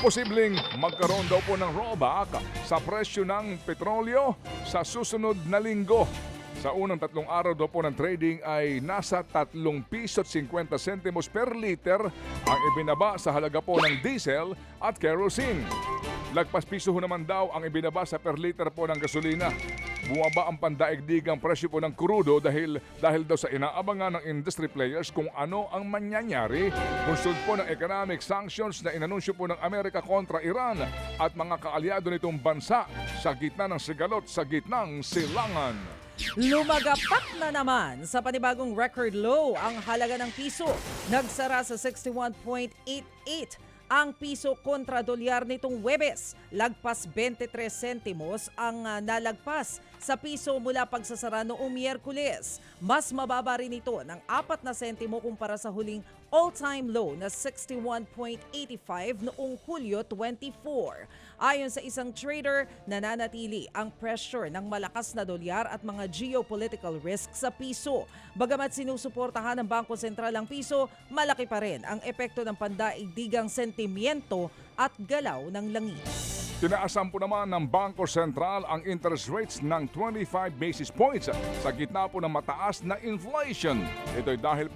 Posibleng magkaroon daw po ng rollback sa presyo ng petrolyo sa susunod na linggo. Sa unang 3 araw daw po ng trading ay nasa 3 piso at 50 sentimos per liter ang ibinaba sa halaga po ng diesel at kerosene. Lagpas piso ho naman daw ang ibinaba sa per liter po ng gasolina. Bumaba ang pandaigdigang presyo po ng krudo dahil daw sa inaabangan ng industry players kung ano ang mangyayari bunsod po ng economic sanctions na inanunsyo po ng Amerika kontra Iran at mga kaalyado nitong bansa sa gitna ng sigalot sa gitnang silangan. Lumagapak na naman sa panibagong record low ang halaga ng piso. Nagsara sa 61.88 ang piso kontra dolyar nitong Huwebes. Lagpas 23 sentimos ang nalagpas sa piso mula pagsasara noong Miyerkules. Mas mababa rin ito ng 4 na sentimo kumpara sa huling all-time low na 61.85 noong Hulyo 24. Ayon sa isang trader, nananatili ang pressure ng malakas na dolyar at mga geopolitical risk sa piso. Bagamat sinusuportahan ng Bangko Sentral ang piso, malaki pa rin ang epekto ng pandaigdigang sentimiento at galaw ng langis. Tinaasan po naman ng Bangko Sentral ang interest rates ng 25 basis points sa gitna po ng mataas na inflation. Ito'y dahil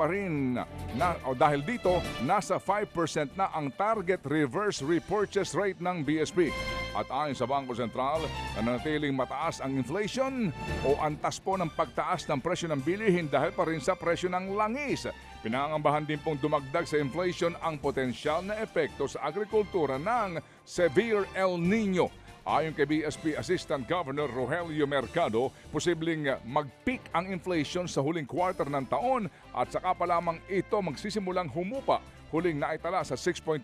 dito nasa 5% na ang target reverse repurchase rate ng BSP. At ayon sa Bangko Sentral, nananatiling mataas ang inflation o antas po ng pagtaas ng presyo ng bilihin dahil pa rin sa presyo ng langis. Pinangambahan din pong dumagdag sa inflation ang potensyal na epekto sa agrikultura ng severe El Nino. Ayon kay BSP Assistant Governor Rogelio Mercado, posibleng mag-peak ang inflation sa huling quarter ng taon at saka pa lamang ito magsisimulang humupa. Huling naitala sa 6.2%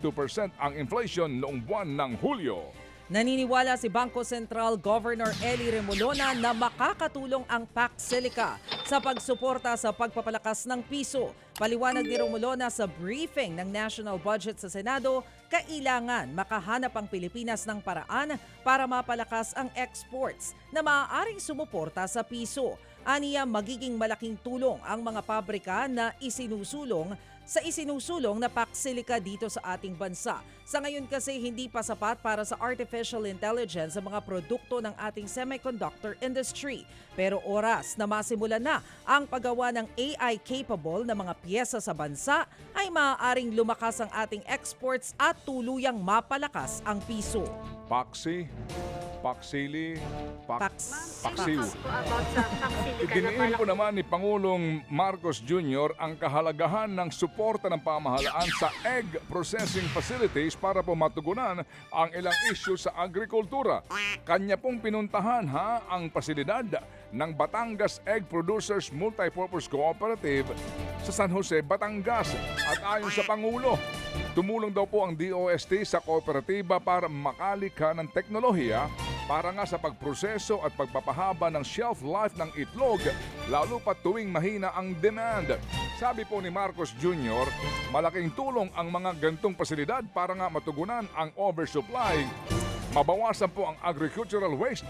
ang inflation noong buwan ng Hulyo. Naniniwala si Bangko Sentral Governor Eli Remolona na makakatulong ang PAC Silica sa pagsuporta sa pagpapalakas ng piso. Paliwanag ni Remolona sa briefing ng National Budget sa Senado, kailangan makahanap ang Pilipinas ng paraan para mapalakas ang exports na maaaring sumuporta sa piso. Aniya, magiging malaking tulong ang mga pabrika na isinusulong na PAC Silica dito sa ating bansa. Sa ngayon kasi hindi pa sapat para sa artificial intelligence sa mga produkto ng ating semiconductor industry. Pero oras na masimulan na ang paggawa ng AI-capable na mga piyesa sa bansa ay maaaring lumakas ang ating exports at tuluyang mapalakas ang piso. Paxi, Paxili, Paxiu. About sa Paxilica na Idiniin po naman ni Pangulong Marcos Jr. ang kahalagahan ng suporta ng pamahalaan sa egg processing facilities para po matugunan ang ilang issue sa agrikultura. Kanya pong pinuntahan ang pasilidad ng Batangas Egg Producers Multipurpose Cooperative sa San Jose, Batangas. At ayon sa Pangulo, tumulong daw po ang DOST sa kooperatiba para makalikha ng teknolohiya para nga sa pagproseso at pagpapahaba ng shelf life ng itlog, lalo pa tuwing mahina ang demand. Sabi po ni Marcos Jr., malaking tulong ang mga gantong pasilidad para nga matugunan ang oversupply, mabawasan po ang agricultural waste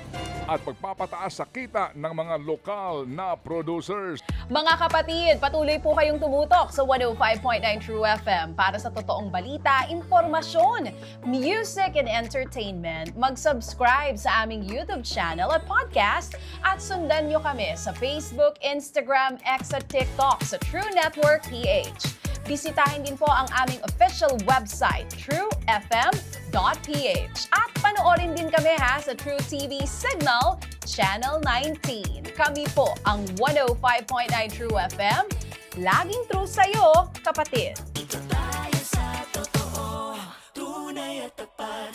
at pagpapataas sa kita ng mga lokal na producers. Mga kapatid, patuloy po kayong tumutok sa 105.9 True FM para sa totoong balita, impormasyon, music and entertainment. Mag-subscribe sa aming YouTube channel at podcast at sundan nyo kami sa Facebook, Instagram, X at TikTok sa True Network PH. Bisitahin din po ang aming official website, truefm.ph. At panoorin din kami sa True TV Signal, Channel 19. Kami po ang 105.9 True FM. Laging true sa'yo, kapatid.